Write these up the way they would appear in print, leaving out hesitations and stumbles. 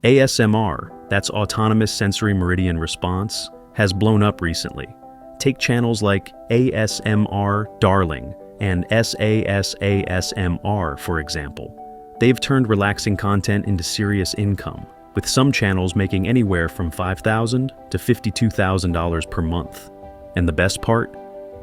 ASMR, that's Autonomous Sensory Meridian Response, has blown up recently. Take channels like ASMR Darling and SASASMR, for example. They've turned relaxing content into serious income, with some channels making anywhere from $5,000 to $52,000 per month. And the best part?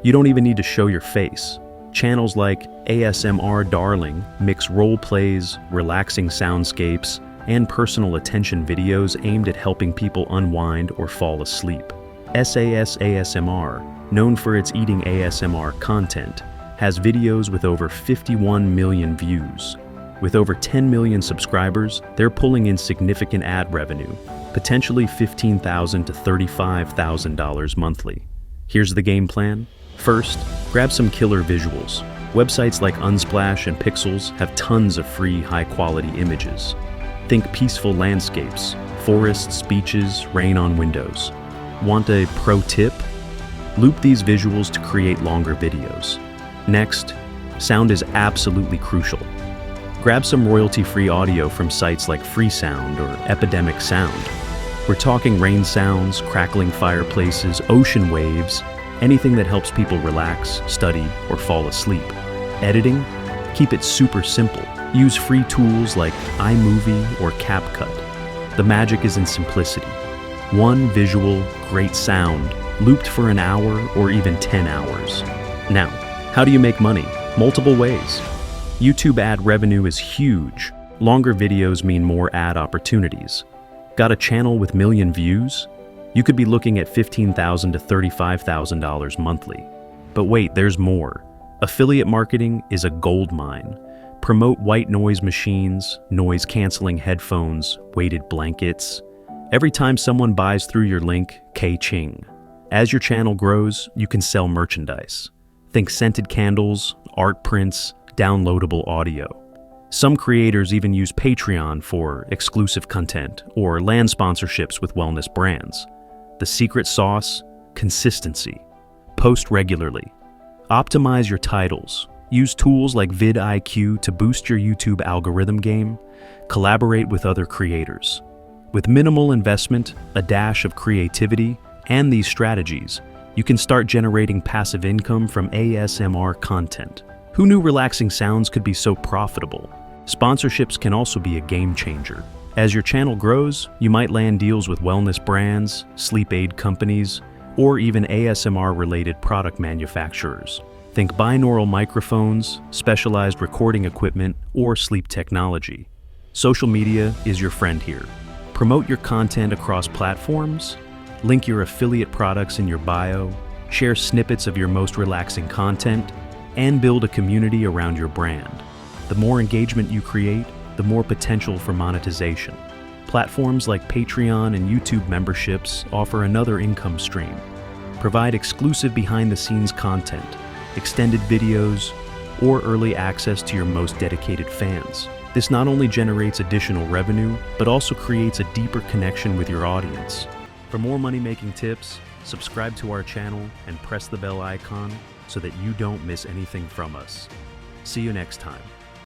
You don't even need to show your face. Channels like ASMR Darling mix role plays, relaxing soundscapes, and personal attention videos aimed at helping people unwind or fall asleep. SAS ASMR, known for its eating ASMR content, has videos with over 51 million views. With over 10 million subscribers, they're pulling in significant ad revenue, potentially $15,000 to $35,000 monthly. Here's the game plan. First, grab some killer visuals. Websites like Unsplash and Pixels have tons of free, high-quality images. Think peaceful landscapes, forests, beaches, rain on windows. Want a pro tip? Loop these visuals to create longer videos. Next, sound is absolutely crucial. Grab some royalty-free audio from sites like Freesound or Epidemic Sound. We're talking rain sounds, crackling fireplaces, ocean waves, anything that helps people relax, study, or fall asleep. Editing? Keep it super simple. Use free tools like iMovie or CapCut. The magic is in simplicity. One visual, great sound, looped for an hour or even 10 hours. Now, how do you make money? Multiple ways. YouTube ad revenue is huge. Longer videos mean more ad opportunities. Got a channel with million views? You could be looking at $15,000 to $35,000 monthly. But wait, there's more. Affiliate marketing is a gold mine. Promote white noise machines, noise-canceling headphones, weighted blankets. Every time someone buys through your link, ka-ching. As your channel grows, you can sell merchandise. Think scented candles, art prints, downloadable audio. Some creators even use Patreon for exclusive content or land sponsorships with wellness brands. The secret sauce? Consistency. Post regularly. Optimize your titles. Use tools like vidIQ to boost your YouTube algorithm game. Collaborate with other creators. With minimal investment, a dash of creativity, and these strategies, you can start generating passive income from ASMR content. Who knew relaxing sounds could be so profitable? Sponsorships can also be a game changer. As your channel grows, you might land deals with wellness brands, sleep aid companies, or even ASMR-related product manufacturers. Think binaural microphones, specialized recording equipment, or sleep technology. Social media is your friend here. Promote your content across platforms, link your affiliate products in your bio, share snippets of your most relaxing content, and build a community around your brand. The more engagement you create, the more potential for monetization. Platforms like Patreon and YouTube memberships offer another income stream. Provide exclusive behind-the-scenes content, extended videos, or early access to your most dedicated fans. This not only generates additional revenue, but also creates a deeper connection with your audience. For more money-making tips, subscribe to our channel and press the bell icon so that you don't miss anything from us. See you next time.